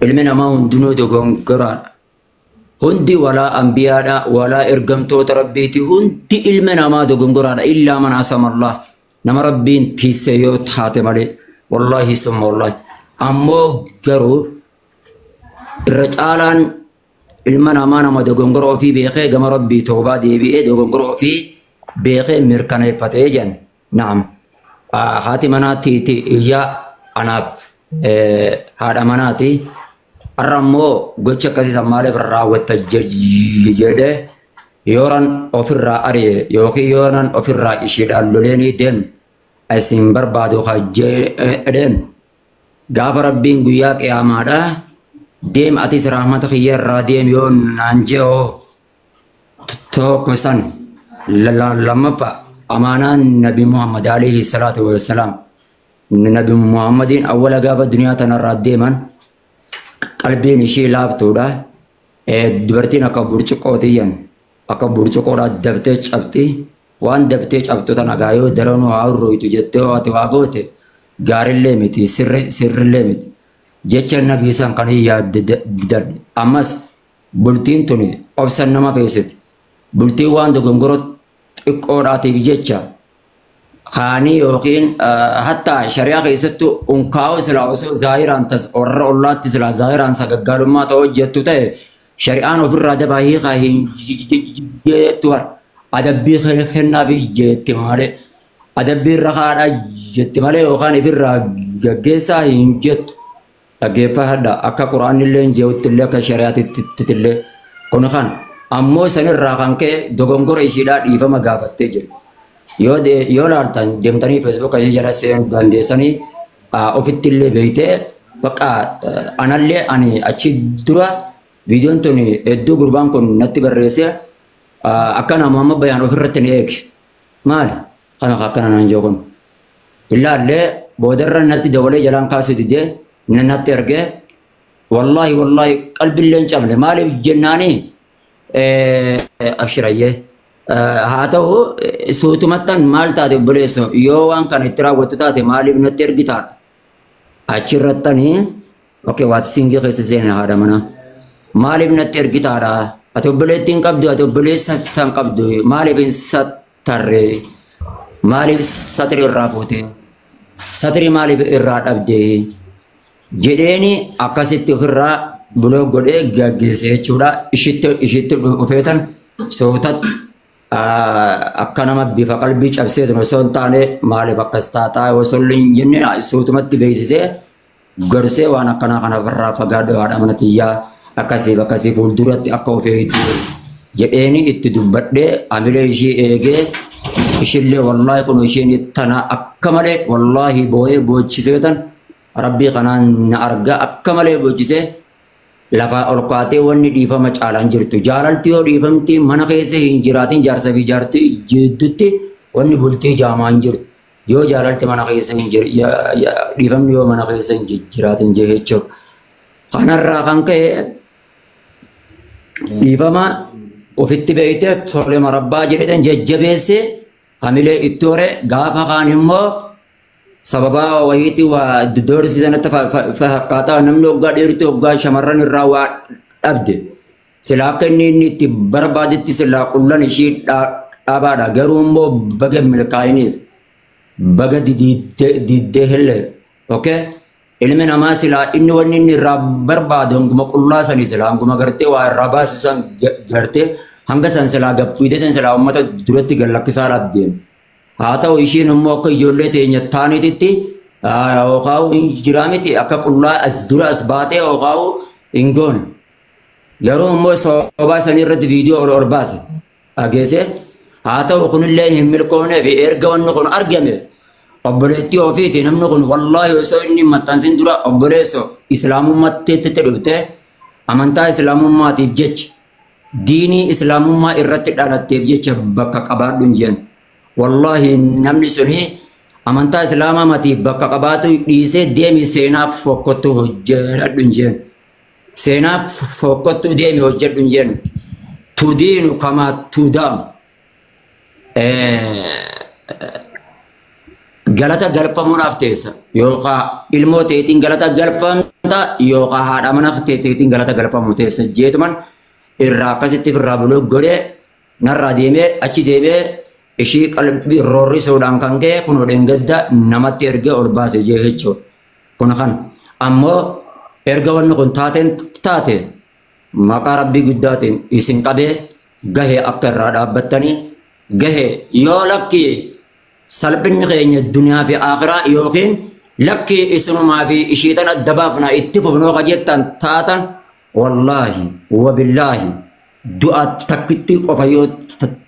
ilmi namaa hundinuu dogongoraadha. Hundi walaa ambiyaadha walaa ergamtoota rabbiiti hundi ilmi namaa dogongoraadha illaa man asamallah nama rabbiin tiise yoo taate malee wallahi summa wallahi. Ammoo garuu irra caalaan ilma namaa nama dogongora ofii beekee gama rabbii toobaa deebi'ee dogongora ofii beekee mirkaneeffatee jen naam. Haati manaatiiti iyyaa anaaf haadha manaati. Arrammoo gocha akkasii maaliif raawwatta jedhee yooran ofirraa ari'e yookiin yooran ofirraa ishiidhaan loleenii deem isin barbaadu jedheen gaafa rabbiin guyyaa qiyaamaadha deem atis rahmata kiyya irraa deem yoo naan je'oo tokko san lammaffaa amaanaan nabi Muhammad alayhi salaatu wassalaam nabi Muhammadiin awwala gaafa duniyaa tanarraa deeman qalbiin ishii laaftuudha. Dubartiin akka burcuqqootiyan akka burcuqqoodhaa daftee cabxi waan daftee cabxu tana gaayoo daranuu haa urrooytu jettee ati waa goote gaarillee miti sirrillee miti jecha nabii san kan yaadde darbe. Ammas bultiin tuni obsan nama feesiti bultiin waan dogongoro xiqqoodhaatiif jecha خاني يوكين حتى شريعة يستو أنكاو سلا أسو ظاهران تس أور الله تسلا ظاهران سكقالو ما توجه تته شريعة وفر رادة باهي خاين جتوار أدبي خلنا في جتماله أدبي رخاء جتماله وخاني في الرجسا ينجت أجيب هذا أكا قرآن اللي جوت اللي كشريعة تتله كونخان أمو سنر راكان كه دوغونغور إشيدا إيفا مغافت تجل yoo laaltan deemtanii Facebook jala seenuu dandeessanii ofittillee beeytee bakka anallee ani achi dura viidiyoon tun hedduu gurbaan kun natti barreessee akka nama bayaan ofirratti ni eegi maali kana akkana naan jiru kun illaallee boodarra natti dawalee jalaan kaasuu didee natti ergee wallahi qalbiilleen cabne maaliif jennaanii abshirayyee haa ta'u suutumattan maal taate obboleessa yoo waan kana itti raawwattu taate maaliif natti ergitaadha achirrattanii okay waati singii keessa seena haadha manaa maaliif natti ergitaadha ati obboleettiin qabdu ati obboleessa san qabdu maaliif hin sattarre maaliif satri irraa fuute satri maaliif irraa dhabde jedheeni akkasitti ofirraa buloo godhee gaggeesse jechuudha ishitti dhufeetan sootatti akka nama bifa qalbii cabsee osoo hin taane maaliif akkas taataa osoo hin jenne suutumatti beeksisee gorsee waan akkanaa kana irraa fagaadhu haadha manatiyyaa akkasii fuulduratti akka of eegdu jedheeni itti dubbadhee amilee ishii eegee ishillee wallahi kun isheen tana akka malee wallahi boo'ee boochisee tan rabbii kanaan na argaa akka malee boochisee lafa olkaatee wanni dhiifama caalaan jirtu jaalalti yoo dhiifamti mana keessa hin jiraatin jaarsa fi jaartii jidduutti wanni bultii jaamaan jirtu yoo jaalalti mana keessa hin dhiifamni yoo mana keessa hin jiraatin jechuudha. Kanarraa kan ka'e dhiifama ofitti beeytee tole marabbaa jedhatan jajjabeessee hamilee itti hore gaafa kaan immoo sababa wayiiti waa doorsi sanatti fakkaataa namni waggaa dheeritti waggaa shamarran irraa waa dhabde silaa akka inni itti barbaadetti silaa qullan ishii dhaabaadha garuu immoo baga milkaa'iniif baga diddee hellee okay ilmi namaa silaa inni wanni inni irraa barbaadu hanguma qullaa sanii silaa hanguma gartee waa irraa baasu san gartee hanga san silaa gaffiideetan silaa uummata duratti gallakkisaa dhabdeen. haa ta'u ishiin immoo akka ijoollee teenya taaniititti yookaan hin jiraamiti akka qullaa as dura as baatee yookaan hin goone garuu immoo soobaa sanii irratti viidiyoo ol baase dhageesse haa ta'u kunillee hin milkoone fi erga wanni kun argame obboleettii ofiiti namni kun wallaahi osoo inni maxxansin dura obboleesso islaamummaatti dhufte amantaa islaamummaatiif jecha diinii islaamummaa irratti dhalatteef jecha bakka qabaadhu hin jennu. Wallahi namni suni amantaa islaamaa matiif bakka qabaatu dhiisee deemi seenaaf fokkottu hojjedhu hin jennu. Seenaaf fokkottu deemi hojjedhu hin jennu. Tudiinu kamaa tudaamu. Galata galfamuudhaaf teessa yookaan ilmoo teetiin galata galfamtu yookaan haadha mana teetteetiin galata galfamu teessa jeetuman irraa akkasitti irraa buluu godhee narraa deemee achi deemee ishii qalbii roorrisuudhaan kan ka'e kun odeen gadda namatti ergee ol baase jee jechuudha. Kun kan ammoo erga wanni kun taate maqaa rabbii guddaatiin isin qabee gahee akka irraa dhaabbattanii gahee yoo lakki salphinni keenya duniyaa fi akhiraa yookiin lakki isinumaa fi ishiitan adda baafnaa itti fufnoo qajeettan taatan wallaahi wabillaahi du'a takkitti qofa yoo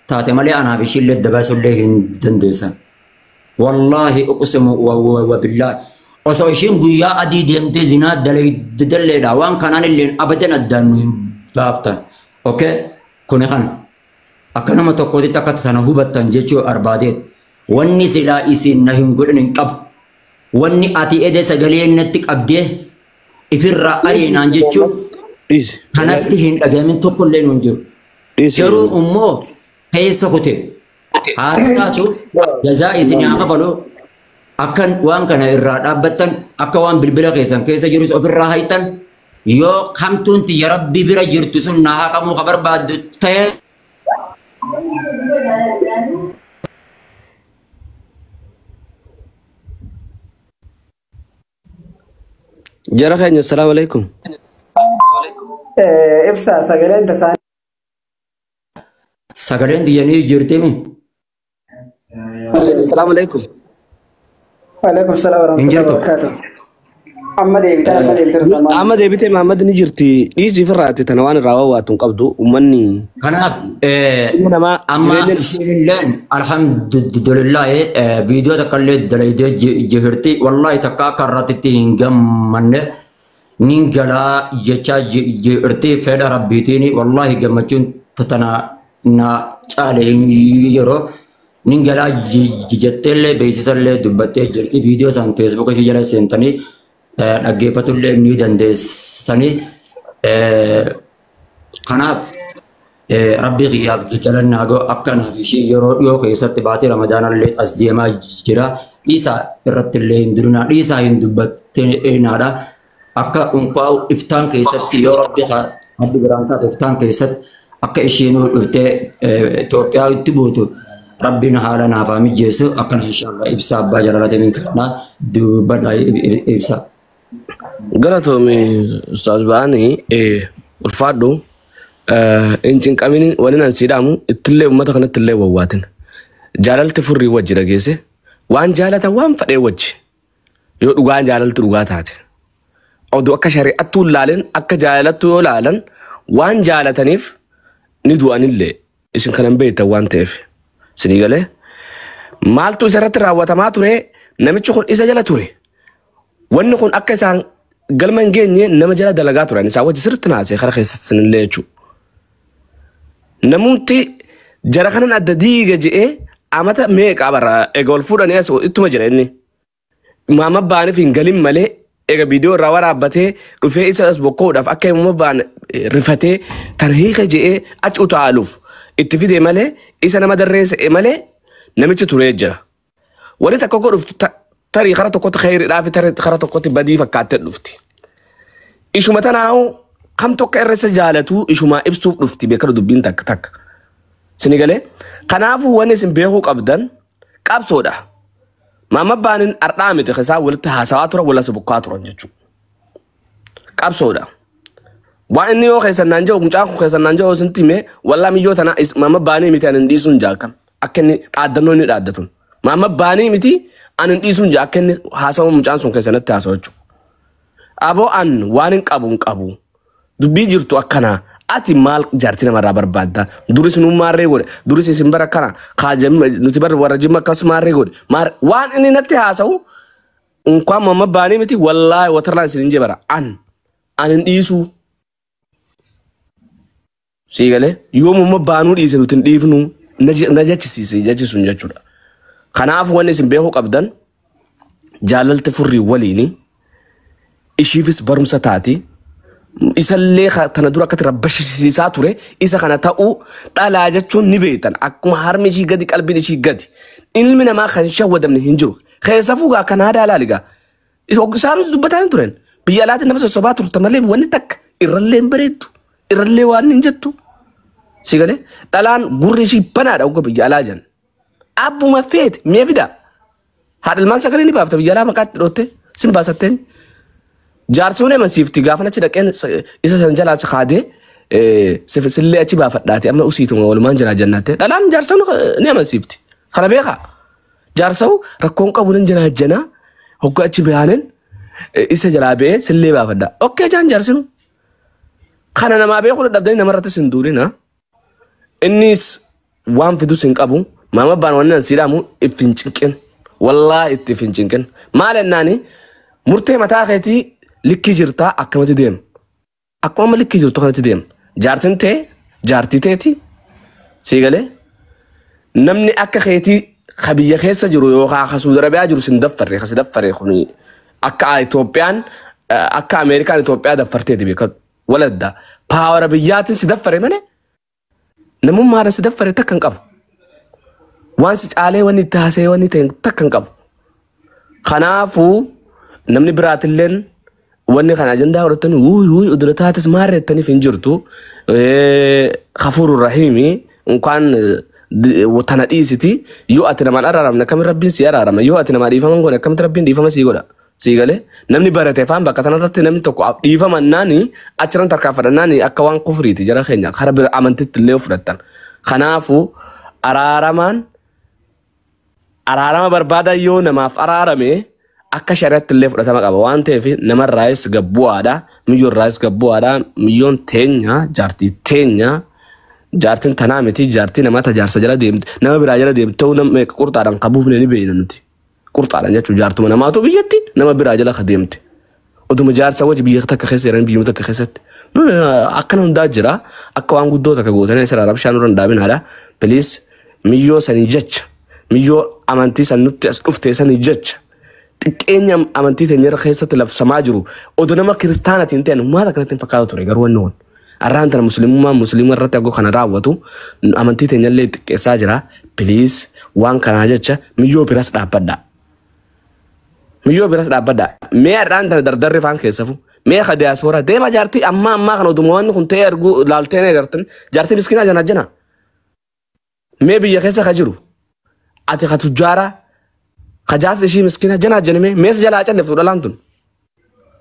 taate malee anaaf ishiillee dabaasullee hin dandeessan. Wallaahi uqsimu wabillaahi osoo ishiin guyyaa adii deemtee zinaa dalleedha waan kanaan illeen abadan addaan nu hin baaftan. Okay? Kuni kana akka nama tokkootitti akka tana hubattan jechuu barbaadeet wanni silaa isin na hin godhan hin qabu. Wanni ati ede sagalee natti qabdee ifirraa ariinaan jechuun kanatti hin dhagamin tokkollee hin jiru. Garuu immoo keessa kute haa taatu jazaa isin haa kafalu akkan waan kana irraa dhaabbattan akka waan bilbila keessan keessa jirus ofirraa haytan yoo kamtuun tiyya rabbii bira jirtu sun naa haqamuu ka barbaaddu ta'e jara keenya assalamu alaikum. Ibsa sagaleen tasaa sagaleen diyyanii jirtimi. Assalamu alaikum. Waalaikum salaam warahmatullahi wabarakatuh. Amma deebitee Muhammad ni jirti dhiisii firraatti tana waan irraa waawwaatuun qabdu uummanni. Kanaaf amma ishiinilleen alhamdulillah viidiyoo takka illee dalaydee jirti wallahi takka akka irratti hin gammanne nin galaa jechaa jirti fedha rabbiitiin wallahi gammachuun tana na caale yeroo nin galaa jetteellee beeksisallee dubbattee jirti viidiyoo san feesbuuk ishee jala seentanii dhaggeeffatullee ni dandeessanii kanaaf rabbii qiyyaaf jalannaa goo akkanaaf ishii yeroo dhiyoo keessatti baatii ramadaanallee as deemaa jira dhiisaa irrattillee hin durunaa dhiisaa hin dubbatteenaadha akka unqaa'u iftaan keessatti yoo rabbi biraan taate iftaan keessatti akka ishiinuu dhuftee Itoophiyaa itti buutu rabbiin haala naafaa mijeessu akkana inshallah ibsa abbaa jalalaatee min kadhaa dubbadhaa ibsa. Galatoomii Ustaaz Ba'anii ulfaadhu hin cinqamini waliin an siidhaamu ittillee uummata kanattillee wawwaatin jaalalti furrii wajji dhageesse waan jaalatan waan fadhee wajji yoo dhugaan jaalalti dhugaa taate oduu akka shari'attuu ilaaleen akka jaalattu yoo ilaalan waan jaalataniif ni du'anillee isin kanan beektan waan ta'eef sinii galee maaltu isarratti raawwatamaa ture namichi kun isa jala ture wanni kun akka isaan galma hin geenye nama jala dalagaa turan isaa wajji sirriitti naasee kara keessatti sinillee jechuudha. Namumti jara kanan adda diiga je'ee amata meeqa bara eega ol fuudhanii as ittuma jira inni. Maama baaniif hin galin malee eega viidiyoo irraa waraabbatee dhufee isa as bokkoodhaaf akka maama baan rifatee tan hiika je'ee achi utaaluuf itti fidee malee isa nama darreessa'e malee namichi turee jira. Wani takka godhuuf tarii kara tokkotti khayriidhaa fi tarii kara tokkotti badii fakkaattee dhufti. Ishuma tanaahu kam tokko irra jaalatu ishuma ibsuuf dhufti beekadu dubbiin takka takka. Sini galee kanaafuu wanni isin beekuu qabdan qabsoodha. Maama baanin ardhaa miti keessaa walitti haasawaa tura wala sabukkaa turan jechuudha. Qabsoodha. Waan inni yoo keessan naan jiru mucaan kun keessan naan jiru sinti mee wallaa miyyoo tana maama baanii miti anin dhiisuun jaakam akka inni dhaaddannoo inni dhaaddatun. Maama baanii miti anin dhiisuun jaa akka inni haasawa mucaan sun keessanatti haasawa jechuudha. Aboo an waan hin qabu. Dubbii jirtu akkana ati maal jaartii namarraa barbaadda duris nu maarree godhe duris isin bara kana nuti bara warra jimma akkas maarree godhe waan inni natti haasa'u unkwaan mamma baanii miti wallaahi watarlaan isin injee bara anin dhiisuu sii galee yoo mamma baanuu dhiise nuti hin dhiifnu na jechisuun jechuudha. Kanaaf wanni isin beekuu qabdan jaalalti furrii waliini ishiifis barumsa taati. Isallee tana dura akkati rabbashisiisaa ture isa kana ta'uu dhalaa jechuun ni beektan akkuma harmi ishii gadi qalbiin ishii gadi ilmi namaa kan shawwadamne hin jiru keessa fuugaa kan aadaa laaligaa isaanis dubbataan turen biyya alaatti nama sossobaa turte malee wanni takka irrallee hin bareettu irrallee waan hin jettu si galee dhalaan gurri ishii banaadha ogga biyya alaa jan abbuma feete mee fida haadha ilmaan sagalee ni baafta biyya alaa maqaatti dhootte sin baasatteen jaarsoon emansiifti gaafan achi dhaqeen isa san jalaa kaadee sillee achi baafadhaati amma usiituma walumaan jira jannatte dhalaan jaarsoon ni emansiifti kana beekaa jaarsawu rakkoon qabu nan janaajjanaa hogga achi biyaanen isa jalaa bee sillee baafadha okkee jaan jaarsinu kana namaa beekuu dadhabdanii namarratti sin duurina innis waan fidus hin qabu maama baan wannan sidaamu ifin cinqin wallahi itti ifin cinqin maal ennaani murtee mataa keetii likki jirtaa akkamatti deem akkuma likki jirtu kanatti deem jaartin tee jaartii teeti sii galee namni akka keetii kabiyya keessa jiru yookaan Saudi Arabiyaa jiru sin daffaree kuni akka Itoophiyaan akka Ameerikaan Itoophiyaa daffarteeti beekatu waladda paawara biyyaatiin si daffaree malee namummaadhaan si daffaree takka hin qabu waan si caalee wanni itti haasee wanni ta'e takka hin qabu kanaafuu namni biraatilleen wanni kana ajandaa godhatanii wuuy udurataattis maarreettaniif hin jirtu Ghafuurur Rahiimi inkaan tana dhiisiti yoo ati namaan araaramne akkamitti rabbiin si araarama yoo ati namaa dhiifaman godhe akkamitti rabbiin dhiifama sii godha sii galee namni barate faan bakka tanarratti namni tokko dhiifamannaani achiran tarkaanfadhannaani akka waan kufriiti jara keenya kara bira amantitti illee fudhattan kanaafuu araarama barbaada yoo namaaf araarame akka shari'atti illee fudhatama qaba waan ta'eef namarraayis gabbu'aadha miyyoorraayis gabbu'aadha miyyoon teenya jaartii teenya jaartin tanaa miti jaartii namata jaarsa jala deemte nama biraa jala deemte ta'uu nama qurxaadhaan qabuufne ni beeyna nuti qurxaadhaan jechuun jaartuma namaatu biyyatti nama biraa jala ka deemte oduma jaarsa waji biyya takka keessa jiran biyyuma takka keessatti akkana hundaa jira akka waan guddoo takka gootanii isa rabshaan irra hin daabinaadha please miyyoo sanii jecha miyyoo amantii san nutti as dhuftee sanii jecha xiqqeenya amantii teenyarra keessatti labsamaa jiru odoo nama kiristaanatiin ta'an maata kanatti hin fakkaatu ture garuu wanni arraan tana musliima irratti akkoo kana raawwatu amantii teenyallee xiqqeessaa jira please waan kanaa jecha miyyoo biras dhaabbadha mee arraan tana dardarri faan keessafu mee ka diyaaspoora deema jaartii ammaa kana oduma wanni kun ta'ee arguu laalteen agartan jaartii miskiinaa janajjana mee biyya keessa ka jiru ati ka tujjaara ka jaarsi ishii miskiinaa janajjanime mees jalaa calliftu dhalaan tun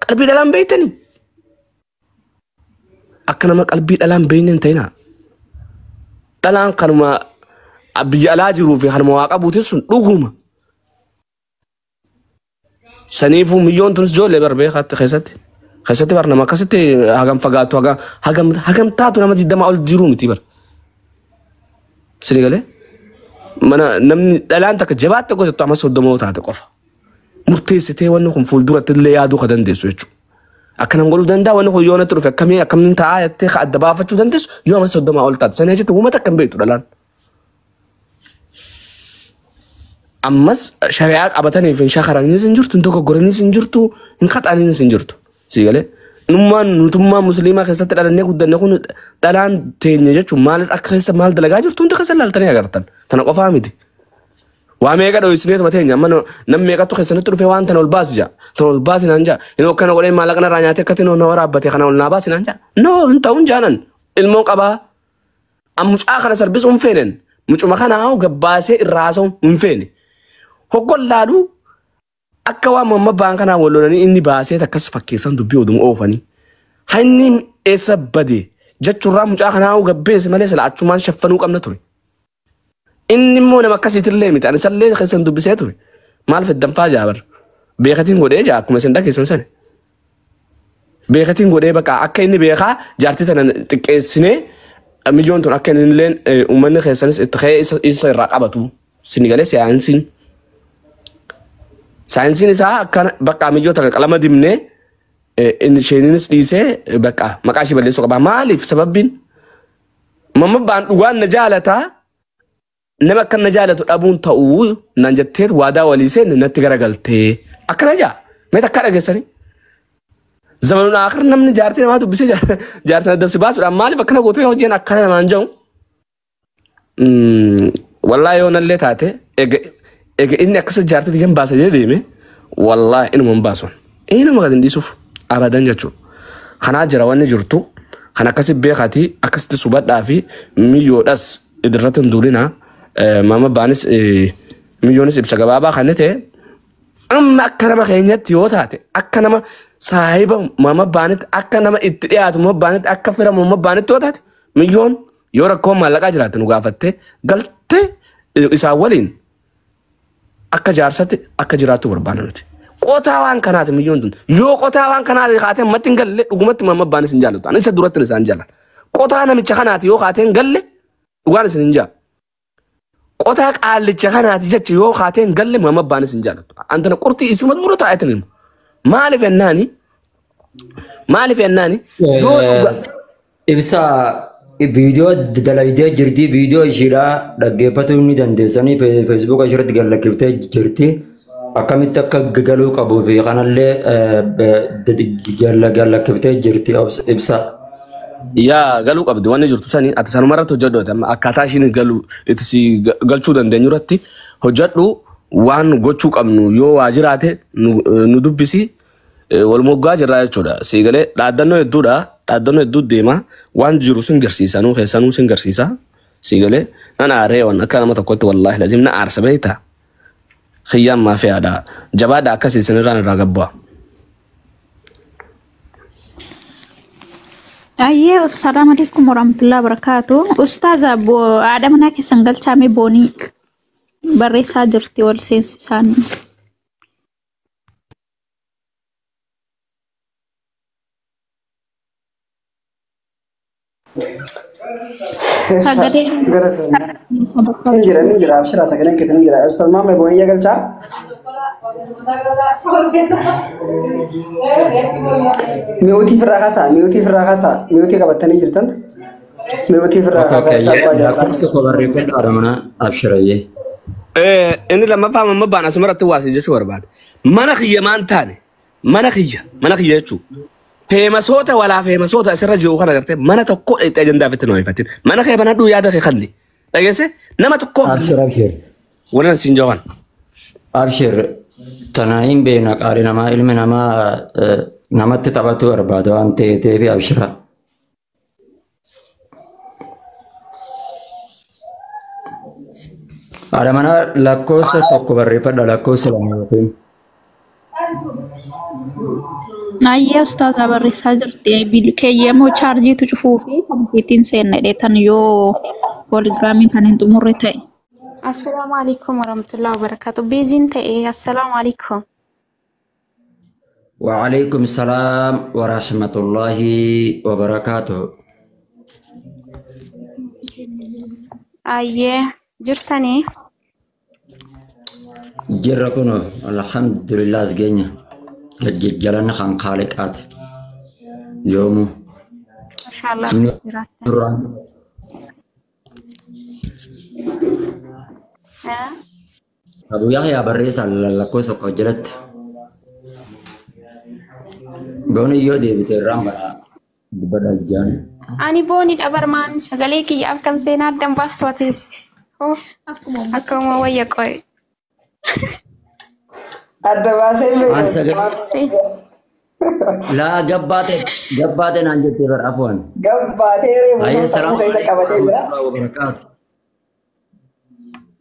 qalbii dhalaan beeytanii akka nama qalbii dhalaan beeynen ta'ina dhalaan kanuma biyya alaa jiruu fi kanuma waa qabuutin sun dhuguma saniifuu miyyoon tunis ijoollee barbee keessatti bar nama akkasitti hagam fagaatu hagam taatu nama 20 ol jiruu miti bar sini galee mana namni dhalaan takka jabaatti gootatu amma 30 taate qofa murteessitee wanni kun fuulduratti illee yaaduu ka dandeessu jechuudha akkanan godhuu danda'a wanni kun yoo natti dhufe akkamiin ta'aa jettee ka adda baafachuu dandeessu yoo amma 30 ol taate sana jechuudha uummata akka hin beektu dhalaan ammas shari'aa qabataniif hin shakaraniis hin jirtu hin dogoggoraniis hin jirtu hin qaxaniis hin jirtu sii galee nutummaa musliimaa keessatti dhalannee guddanne kun dhalaan teenya jechuun maal akka keessa maal dalagaa jirtu hundi keessa laaltanii agartan tana qofaa miti waa meeqa dho'isineetuma teenya amma namni meeqattu keessanitti dhufee waan tana ol baasi jaa tana ol baasi naan jaa inni akkana godhee maallaqana irraa nyaatee akkatti na waraabbate kana ol naa baasi naan jaa no hin ta'uun jaanan ilmoo qabaa ammucaa kana sarbisuu hin feenen mucuma kana haa gabbaasee irraa haasa'u hin feene hoggon laaluu akka waan mamma baan kanaa wallolanii inni baasee akkas fakkeessan dubbii oduma oofanii hanni eessa bade jechuurraa mucaa kanaa gabbeesse malee sila achumaan shaffanuu qabna ture inni immoo nama akkasiitillee miti ani sallee keessan dubbisee ture maal feddanfaa jaabar beekatiin godhee jaa akkuma isin dhageessan sane beekatiin godhee bakka akka inni beekaa jaartii tana xiqqeessinee miyyoon tun akka inni illeen uummanni keessanis itti ka'ee isa irraa qabatu sini galee saayinsiin isaa akka bakka miyyoota qalama dimnee inni sheeninis dhiisee bakka maqaa ishii balleessuu qaba maaliif sababbiin mamma baan dhugaan na jaalataa nama akka na jaalatu dhabuun ta'uu naan jetteet waadaa walii seen natti garagaltee akkana jaa mee takkaa dhageessanii zamanun akhir namni jaartii namaa dubbisee jaartii na dabsi baasuudhaan maaliif akkana gootee hojjeen akkana namaan jedhu wallaahi yoo nallee taate ega inni akkasa jaartii dijan baasa jedhee deeme wallaahi inuma hin baasuun inuma gad hin dhiisuuf abadan jechuudha. Kanaa jira wanni jirtu kan akkasi beekati akkasitti subadhaa fi miyyoodhas idirratti hin duulina mama baanis miyyoonis ibsa gabaabaa kan ta'e amma akka nama keenyatti yoo taate akka nama saahiba mama baanitti akka nama itti dhiyaatu mama baanitti akka fira mama baanitti yoo taate miyyoon yoo rakkoon maallaqaa jiraate nu gaafatte galtee isaan waliin akka jaarsatti akka jiraattu barbaanna nuti. Qotaa waan kanaati miyyoon tun yoo qotaa waan kanaati kaateen matti hin galle dhugumatti mama baanis hin jaallatu. Ani isa duratti isaan jaallan. Qotaa namicha kanaati yoo kaateen galle dhugaan isin hin jaallu. Qotaa qaallicha kanaati jecha yoo kaateen galle mama baanis hin jaallatu. Antana qurxii isima dura taa'eetin himu. Maaliif ennaani yoo dhuga ibsa video dalaydee jirti video ishiidhaa dhaggeeffatuu ni dandeessanii Facebook irratti gallakiftee jirti. Akkamitti akka galuu qabu fi kanallee gallakiftee jirti ibsa. Yaa galuu qabdi wanni jirtu sanii ati sanumarratti hojjedhu akkaataa ishiin galchuu dandeenyu irratti hojjedhu waan gochuu qabnu yoo waa jiraate nu dubbisi walmoggaa jirraa jechuudha. Siigalee dhaaddannoo hedduudha. Dhaaddannoo hedduu deema waan jiru sin garsiisa nuu keessanuu sin garsiisa. Siigalee nan aaree waan akka nama tokkotti wallaahi lazim na aarsa beektaa. Khiyyaan maafii aadaa jabaadha akkasii sinirraan irraa gabbu'a. Ayyee assalamu alaikum warahmatullahi wabarakatuh. Ustaaza aada mana keessan galchaame boonii barreessaa jirti wal seensisaanii. Ninjira abshira sagaleen keetiin ninjira ustaz maame boonii galchaa mi'uutii firraa kaasaa mi'uutii qabatanii jirtan mi'uutii firraa kaasaa abshirayyee inni lammaffaa mamma baan asumarratti waasii jechuu barbaade mana kiyya maan taane mana kiyya jechuu feemasoota walaa feemasoota asirra jiru kana gartee mana tokko itti ajandaa fitti nama ifatin mana kee banadhuu yaada kee kanni dhageesse nama tokko abshir waan asiin jawan abshir tanaayin beena qaali namaa ilmi namaa namatti taphatu barbaada waan ta'eef abshira. Ada mana lakkoofsa tokko barreeffadha lakkoofsa lama yookiin. Ayyee ustaaza barreessaa jirti keeyyamoo chaarjiitu cufuu fi kompiitiin seenna dheetan yoo pooligraamiin kan hin xumurre ta'e. Assalamu alaikum warahmatullahi wabarakatuh. Bezin ta'e assalamu alaikum. Wa alaikum salam warahmatullahi wabarakatuh. Ayyee jirtanii. Jirra kuno alhamdulillah asgeenya. Jalan kan khaliqat yomu Mashallah Quran Abu Yahya barreessa lakkoofsa jalatti booni yoo deebite rambara dubara jaan ani booni dhabarmaan sagalee kiyyaaf kan seenaa addan baastotis akkuma wayya qoy adda baasee la gabbate naan jettee bar afwan gabbaatee reefu sammuu keessa qabatee jira.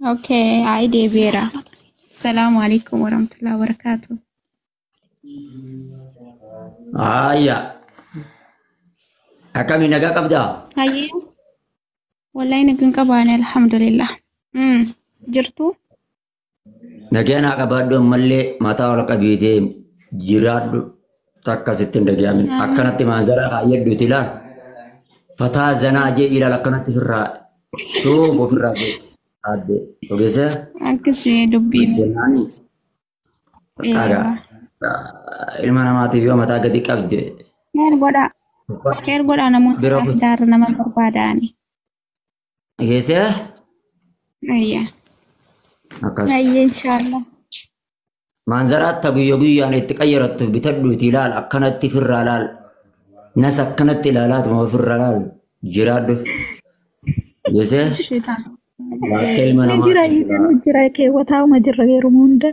Okay, ai deebiira. Assalamu alaikum warahmatullahi wabarakatuh. Ayya. Akami nagaa qabda? Hayyee. Wallahi nagaan qabaani alhamdulillah. Jirtu? Nagaa qabaadhu ammallee mataa wal qabiitee jiraadhu takka sittin dhagaamin akkanatti maazara kaayyadhu ilaal. Fataa zanaa jee ilaal akkanatti firraa shoob ofirraa jee adde ogeessa. Akkasii dubbiin. Ilma namaatiif yoo mataa gadi qabde. Keer godhaa namoota daaru nama barbaadaani. Ogeessa? Ayyaa. Akkas. Ayyee inshallah. Manzaratta guyyaan itti qayyarattu bitadhuuti ilaal akkanatti firraa laal. Nas akkanatti ilaalaatu moo firraa laal jiraadhu. Ogeessa? Jira keewwataa'uma jirra yeroo hunda.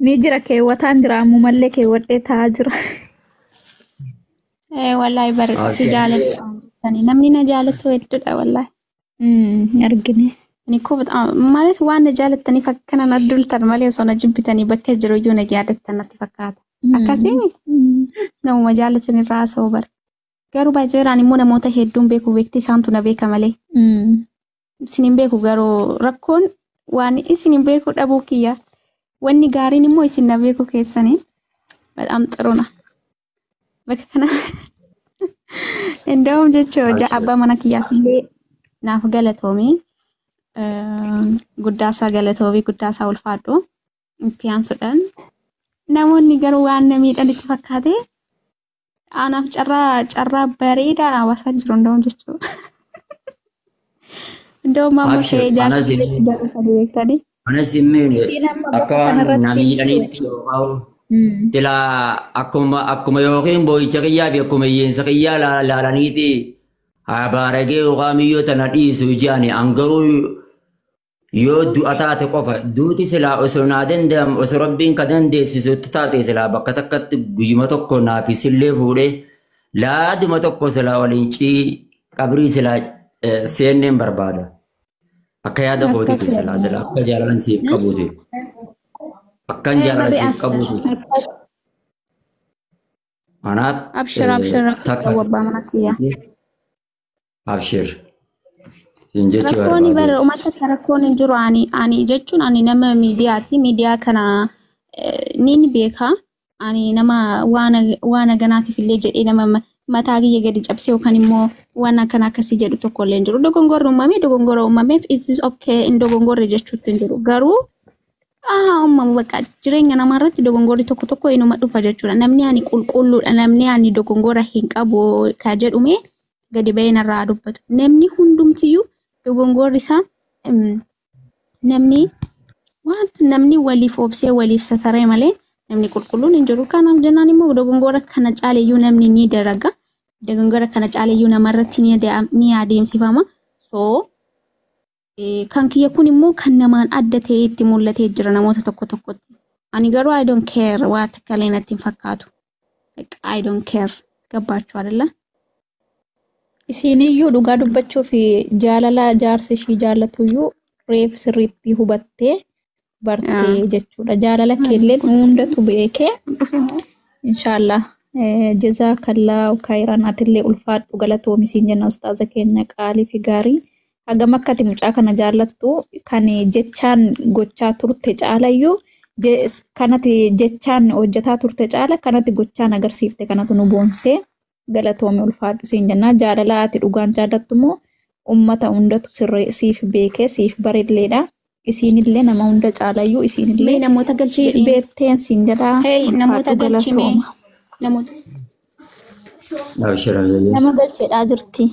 Ni jira keewwataan jira ammoo mallee keewwadhee taa'aa jira. Wallahi bar si jaalatu. Namni na jaalatu hedduudha wallahi. Argine. Ani ko ማለት waan na jaalatanii fakkaana na dultan malee osoo na jibbitanii bakka jiru iyyuu na jaalattan natti fakkaata. Akkasii namuma jaalatanii irraa haasa'u bar. Garuu baay'ee immoo namoota hedduun beeku beekti isaantu na beeka malee. Isin hin beeku garuu rakkoon waan isin hin beeku dhabuu kiyya. Wanni gaariin immoo isin na beeku keessanii badhaam xiruna. Bakka kana እንደውም jechuudha abbaa mana kiyyaatillee naaf galatoomii guddaasaa galatoobii guddaasaa ulfaadhu itti aansuudhaan namoonni garuu waan namiidhaan itti fakkaate anaaf carraa bareedaa hawaasaa jiru እንደውም jechuudha. እንደውም amma kee jaarsi garuu beektanii. Anas immoo akka namiidhaniitti Tila akkuma yookiin boo'icha qiyyaa fi akkuma hiyyeessa qiyyaa laalaniiti habaaragee yookaan miyyoo tana dhiisu ijaani angaruu yoo du'a taate qofa duuti silaa osoo naa danda'amu osoo rabbiin ka dandeessisutti taate silaa bakka takkatti guyyuma tokko naafisillee fuudhee laaduma tokko silaa waliin qabrii silaa seenneen barbaada. Akka yaada kootiitti silaa akka jaalalan siif qabuuti. Akkan jaalala siif qabuuti. Anaaf Abshir wabbaa mana kiyya. Abshir. Siin jechuu Rakkoon bara uummata rakkoon hin jiru ani jechuun ani nama miidiyaati. Miidiyaa kana niin beeka. Ani nama waan ganaatiif illee jedhee nama mataa kiyya gadi cabsee yookaan immoo waan akkana akkasii jedhu tokko illee hin jiru. Dogongora uumameef is okay in dogongorre jechuutti hin jiru. Garuu uumamu bakka jireenya namarratti dogongorri tokko inuma dhufa jechuudha. Namni ani qulqulluudha. Namni ani dogongora hin qabu ka jedhume gadi ba'ee narraa dubbatu. Namni hundumtiyyuu dogongorri isaa namni waliif obsee waliif sataree malee namni qulqulluun hin jiru. Kanaaf jennaan immoo dogongora kana caaleeyyuu namni ni dalaga. Dogongora kana caaleeyyuu namarratti ni adeemsifama. So kan kiyya kun immoo kan namaan adda ta'ee itti mul'atee jira namoota tokkotti. Ani garuu I don't care waa takka illee natti hin fakkaatu. I don't care gabbaachuu adalla. Isiniyyuu dhugaa dubbachuu fi jaalala jaarsi ishii jaallatuyyuu reef sirriitti hubattee bartee jechuudha. Jaalala keelleen hundatu beekee inshallah jazaakallahu khairan atillee ulfaadhu galatoomi siin jenna ustaaza keenya qaalii fi gaarii. Hagam akkati mucaa kana jaallattu kan jechaan gochaa turte caalayyuu kanati jechaan hojjetaa turte caala kanatti gochaan agarsiifte kanatu nu boonsee galatoomi ulfaadhu siin jenna. Jaalala ati dhugaan jaallattu immoo ummata hundatu siif beekee siif bareedleedha. Isinillee nama hunda caalayyuu isinillee namoota galchii beekteen siin jedha. Namoota galchii nama galcheedhaa jirti.